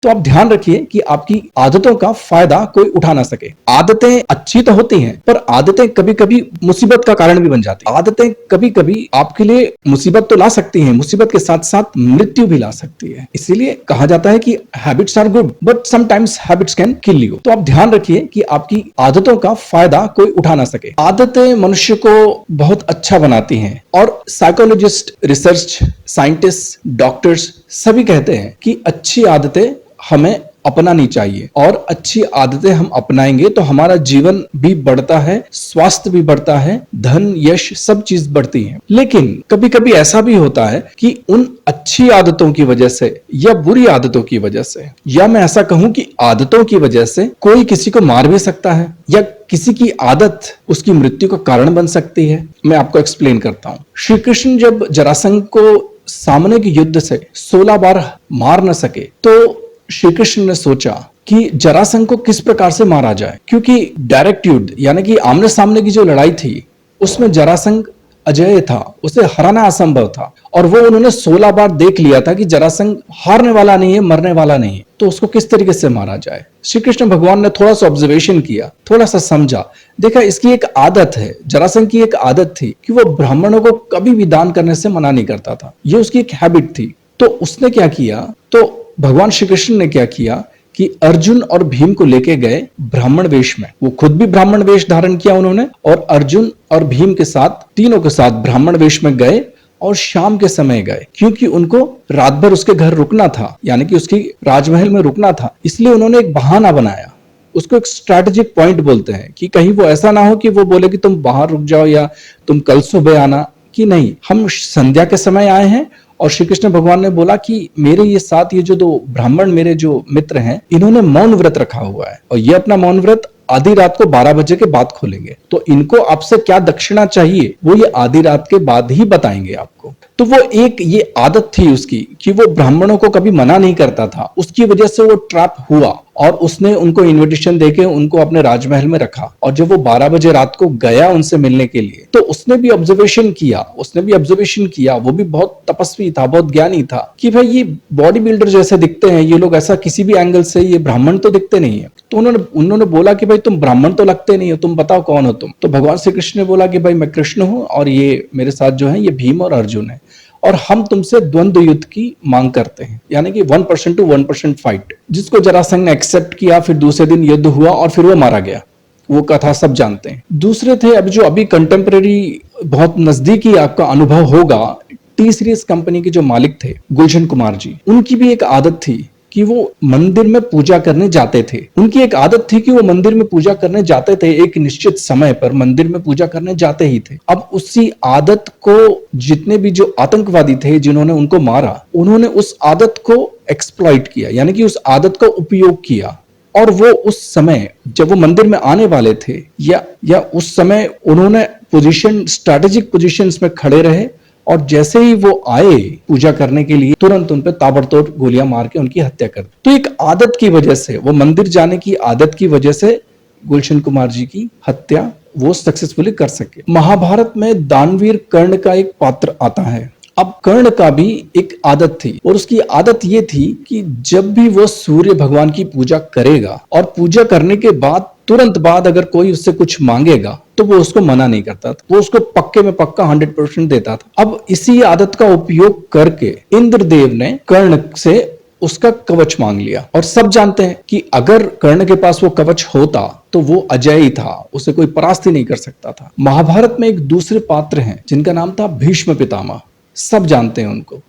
तो आप ध्यान रखिए कि आपकी आदतों का फायदा कोई उठा ना सके। आदतें अच्छी तो होती हैं, पर आदतें कभी कभी मुसीबत का कारण भी बन जाती हैं। आदतें कभी कभी आपके लिए मुसीबत तो ला सकती हैं, मुसीबत के साथ साथ मृत्यु भी ला सकती है। इसीलिए कहा जाता है कि habits are good but sometimes habits can kill you. तो आप ध्यान रखिए कि आपकी आदतों का फायदा कोई उठा ना सके। आदतें मनुष्य को बहुत अच्छा बनाती हैं और साइकोलॉजिस्ट, रिसर्च साइंटिस्ट, डॉक्टर्स सभी कहते हैं कि अच्छी आदतें हमें अपनानी चाहिए और अच्छी आदतें हम अपनाएंगे तो हमारा जीवन भी बढ़ता है, स्वास्थ्य भी बढ़ता है, धन, यश सब चीज बढ़ती है। लेकिन कभी कभी ऐसा भी होता है कि उन अच्छी आदतों की वजह से या बुरी आदतों की वजह से, या मैं ऐसा कहूं कि आदतों की वजह से कोई किसी को मार भी सकता है या किसी की आदत उसकी मृत्यु का कारण बन सकती है। मैं आपको एक्सप्लेन करता हूं। श्री कृष्ण जब जरासंध को सामने के युद्ध से 16 बार मार न सके तो श्री कृष्ण ने सोचा कि जरासंध को किस प्रकार से मारा जाए, क्योंकि डायरेक्ट युद्ध यानी कि आमने सामने की जो लड़ाई थी उसमें जरासंध अजय था, उसे हराना असंभव था और वो उन्होंने 16 बार देख लिया था कि जरासंध हारने वाला नहीं है, मरने वाला नहीं है, तो उसको किस तरीके से मारा जाए। श्री कृष्ण भगवान ने थोड़ा सा ऑब्जर्वेशन किया, थोड़ा सा समझा, देखा इसकी एक आदत है, जरासंध की एक आदत थी कि वो ब्राह्मणों को कभी भी दान करने से मना नहीं करता था, ये उसकी एक हैबिट थी। तो उसने क्या किया, तो भगवान श्री कृष्ण ने क्या किया कि अर्जुन और भीम को लेके गए ब्राह्मण वेश में। वो खुद भी ब्राह्मण वेश धारण किया उन्होंने और अर्जुन और भीम के साथ, तीनों के साथ ब्राह्मण वेश में गए और शाम के समय गए, क्योंकि उनको रात भर उसके घर रुकना था, यानी कि उसकी राजमहल में रुकना था। इसलिए उन्होंने एक बहाना बनाया, उसको एक स्ट्रैटेजिक पॉइंट बोलते हैं, कि कहीं वो ऐसा ना हो कि वो बोले कि तुम बाहर रुक जाओ या तुम कल सुबह आना, कि नहीं, हम संध्या के समय आए हैं। और श्री कृष्ण भगवान ने बोला कि मेरे ये साथ ये जो 2 ब्राह्मण मेरे जो मित्र हैं, इन्होंने मौन व्रत रखा हुआ है और ये अपना मौन व्रत आधी रात को 12 बजे के बाद खोलेंगे, तो इनको आपसे क्या दक्षिणा चाहिए वो ये आधी रात के बाद ही बताएंगे आपको। तो वो एक ये आदत थी उसकी कि वो ब्राह्मणों को कभी मना नहीं करता था, उसकी वजह से वो ट्रैप हुआ और उसने उनको इनविटेशन देके उनको अपने राजमहल में रखा। और जब वो 12 बजे रात को गया उनसे मिलने के लिए, तो उसने भी ऑब्जर्वेशन किया, वो भी बहुत तपस्वी था, बहुत ज्ञानी था, कि भाई ये बॉडी बिल्डर जैसे दिखते हैं ये लोग, ऐसा किसी भी एंगल से ये ब्राह्मण तो दिखते नहीं है। तो उन्होंने बोला कि भाई तुम ब्राह्मण तो लगते नहीं हो, तुम बताओ कौन हो तुम। तो भगवान श्री कृष्ण ने बोला कि भाई मैं कृष्ण हूं और ये मेरे साथ जो है ये भीम और अर्जुन है, और हम तुमसे द्वंद्व युद्ध की मांग करते हैं, यानी कि 1% to 1% फाइट। जिसको जरासंध ने एक्सेप्ट किया, फिर दूसरे दिन युद्ध हुआ और फिर वो मारा गया। वो कथा सब जानते हैं। दूसरे थे अभी कंटेम्परेरी, बहुत नजदीकी आपका अनुभव होगा, टी सीरीज कंपनी के जो मालिक थे गुलशन कुमार जी, उनकी भी एक आदत थी कि वो मंदिर में पूजा करने जाते थे। उनकी एक आदत थी कि वो मंदिर में पूजा करने जाते थे, एक निश्चित समय पर मंदिर में पूजा करने जाते ही थे। अब उसी आदत को जितने भी जो आतंकवादी थे जिन्होंने उनको मारा, उन्होंने उस आदत को एक्सप्लॉइट किया, यानी कि उस आदत का उपयोग किया। और वो उस समय जब वो मंदिर में आने वाले थे या उस समय उन्होंने स्ट्रैटेजिक पोजीशंस में खड़े रहे और जैसे ही वो आए पूजा करने के लिए, तुरंत उन पे ताबड़तोड़ गोलियां मार के उनकी हत्या कर दी। तो एक आदत की वजह से, वो मंदिर जाने की आदत की वजह से गुलशन कुमार जी की हत्या वो सक्सेसफुली कर सके। महाभारत में दानवीर कर्ण का एक पात्र आता है। अब कर्ण का भी एक आदत थी और उसकी आदत ये थी कि जब भी वो सूर्य भगवान की पूजा करेगा और पूजा करने के बाद तुरंत बाद अगर कोई उससे कुछ मांगेगा तो वो उसको मना नहीं करता था, वो उसको पक्के में पक्का 100% देता था। अब इसी आदत का उपयोग करके इंद्रदेव ने कर्ण से उसका कवच मांग लिया। और सब जानते हैं कि अगर कर्ण के पास वो कवच होता तो वो अजय था, उसे कोई परास्त ही नहीं कर सकता था। महाभारत में एक दूसरे पात्र हैं जिनका नाम था भीष्म पितामह, सब जानते हैं उनको।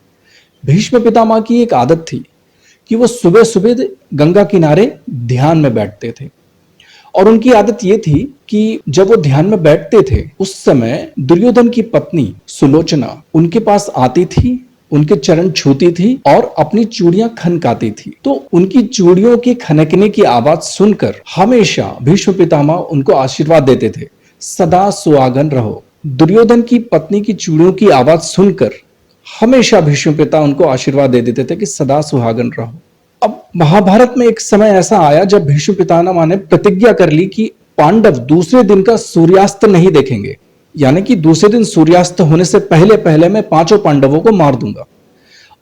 भीष्म पितामह की एक आदत थी कि वो सुबह सुबह गंगा किनारे ध्यान में बैठते थे और उनकी आदत ये थी कि जब वो ध्यान में बैठते थे उस समय दुर्योधन की पत्नी सुलोचना उनके पास आती थी, उनके चरण छूती थी और अपनी चूड़ियां खनकाती थी। तो उनकी चूड़ियों के खनकने की आवाज सुनकर हमेशा भीष्म पितामह उनको आशीर्वाद देते थे, सदा सुहागन रहो। दुर्योधन की पत्नी की चूड़ियों की आवाज सुनकर हमेशा भीष्म पिता उनको आशीर्वाद दे देते थे कि सदा सुहागन रहो। अब महाभारत में एक समय ऐसा आया जब भीष्म पितामह ने प्रतिज्ञा कर ली कि पांडव दूसरे दिन का सूर्यास्त नहीं देखेंगे, यानी कि दूसरे दिन सूर्यास्त होने से पहले पहले मैं 5 पांडवों को मार दूंगा।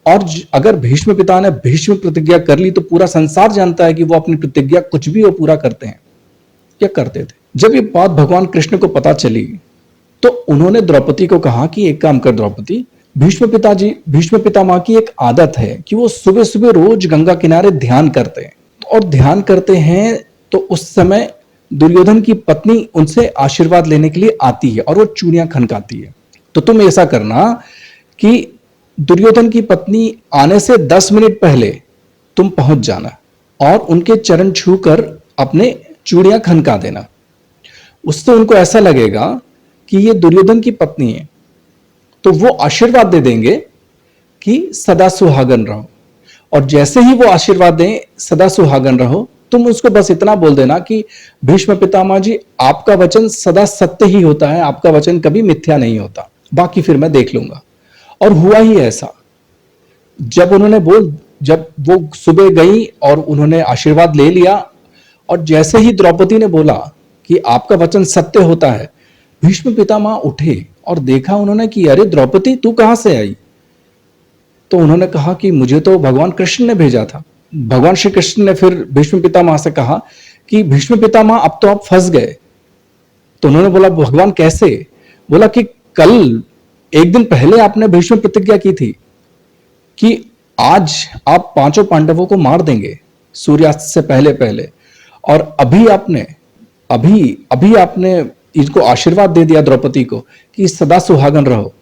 और अगर भीष्म पिता ने भीष्म प्रतिज्ञा कर ली तो पूरा संसार जानता है कि वो अपनी प्रतिज्ञा कुछ भी वो पूरा करते हैं या करते थे। जब ये बात भगवान कृष्ण को पता चली तो उन्होंने द्रौपदी को कहा कि एक काम कर द्रौपदी, भीष्म पितामह की एक आदत है कि वो सुबह सुबह रोज गंगा किनारे ध्यान करते हैं, और ध्यान करते हैं तो उस समय दुर्योधन की पत्नी उनसे आशीर्वाद लेने के लिए आती है और वो चूड़ियां खनकाती है। तो तुम ऐसा करना कि दुर्योधन की पत्नी आने से 10 मिनट पहले तुम पहुंच जाना और उनके चरण छूकर अपने चूड़ियां खनका देना। उससे उनको ऐसा लगेगा कि ये दुर्योधन की पत्नी है, तो वो आशीर्वाद दे देंगे कि सदा सुहागन रहो। और जैसे ही वो आशीर्वाद दें सदा सुहागन रहो, तुम उसको बस इतना बोल देना कि भीष्म पितामह जी, आपका वचन सदा सत्य ही होता है, आपका वचन कभी मिथ्या नहीं होता, बाकी फिर मैं देख लूंगा। और हुआ ही ऐसा। जब वो सुबह गई और उन्होंने आशीर्वाद ले लिया, और जैसे ही द्रौपदी ने बोला कि आपका वचन सत्य होता है, भीष्म पितामह उठे और देखा उन्होंने कि अरे द्रौपदी, तू कहां से आई? तो उन्होंने कहा कि मुझे तो भगवान कृष्ण ने भेजा था। भगवान श्री कृष्ण ने फिर भीष्म पितामह से कहा कि भीष्म पितामह, अब तो आप फंस गए। तो उन्होंने बोला, भगवान कैसे? बोला कि कल एक दिन पहले आपने भीष्म प्रतिज्ञा की थी कि आज आप 5 पांडवों को मार देंगे सूर्यास्त से पहले पहले, और अभी आपने इनको आशीर्वाद दे दिया द्रौपदी को कि सदा सुहागन रहो।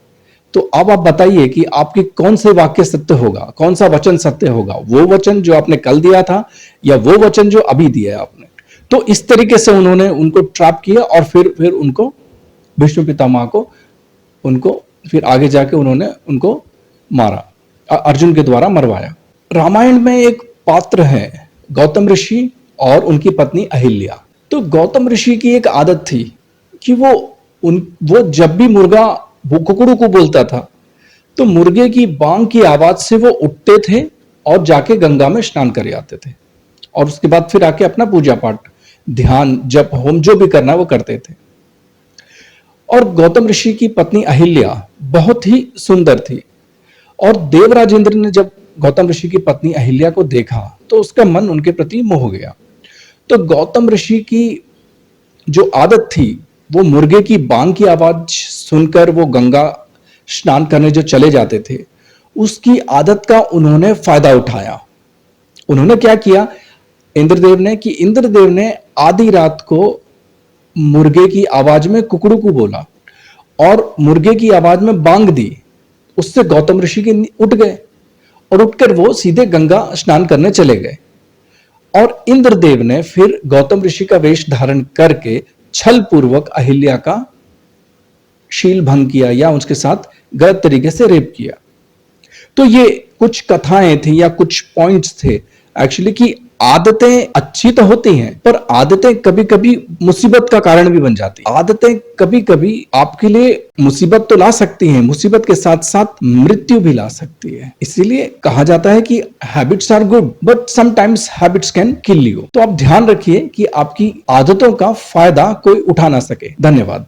तो अब आप बताइए कि आपकी कौन से वाक्य सत्य होगा, कौन सा वचन सत्य होगा, वो वचन जो आपने कल दिया था या वो वचन जो अभी दिया है आपने? तो इस तरीके से उन्होंने उनको ट्रैप किया और फिर उनको भीष्म पितामह को उनको फिर आगे जाके उन्होंने उनको मारा, अर्जुन के द्वारा मरवाया। रामायण में एक पात्र है गौतम ऋषि और उनकी पत्नी अहिल्या। तो गौतम ऋषि की एक आदत थी कि वो जब भी मुर्गा कुकड़ू को बोलता था तो मुर्गे की बांग की आवाज से वो उठते थे और जाके गंगा में स्नान कर आते थे, और उसके बाद फिर आके अपना पूजा पाठ, ध्यान, जप, होम जो भी करना वो करते थे। और गौतम ऋषि की पत्नी अहिल्या बहुत ही सुंदर थी, और देवराजेंद्र ने जब गौतम ऋषि की पत्नी अहिल्या को देखा तो उसका मन उनके प्रति मोह गया। तो गौतम ऋषि की जो आदत थी, वो मुर्गे की बांग की आवाज सुनकर वो गंगा स्नान करने जो चले जाते थे, उसकी आदत का उन्होंने फायदा उठाया। उन्होंने क्या किया, इंद्रदेव ने आधी रात को मुर्गे की आवाज में कुकड़ू को बोला और मुर्गे की आवाज में बांग दी। उससे गौतम ऋषि के उठ गए और उठकर वो सीधे गंगा स्नान करने चले गए। और इंद्रदेव ने फिर गौतम ऋषि का वेश धारण करके छल पूर्वक अहिल्या का शील भंग किया या उसके साथ गलत तरीके से रेप किया। तो ये कुछ कथाएं थी या कुछ पॉइंट्स थे एक्चुअली कि आदतें अच्छी तो होती हैं, पर आदतें कभी कभी मुसीबत का कारण भी बन जाती हैं। आदतें कभी कभी आपके लिए मुसीबत तो ला सकती हैं, मुसीबत के साथ साथ मृत्यु भी ला सकती है। इसीलिए कहा जाता है कि habits are good but sometimes habits can kill you. तो आप ध्यान रखिए कि आपकी आदतों का फायदा कोई उठा ना सके। धन्यवाद।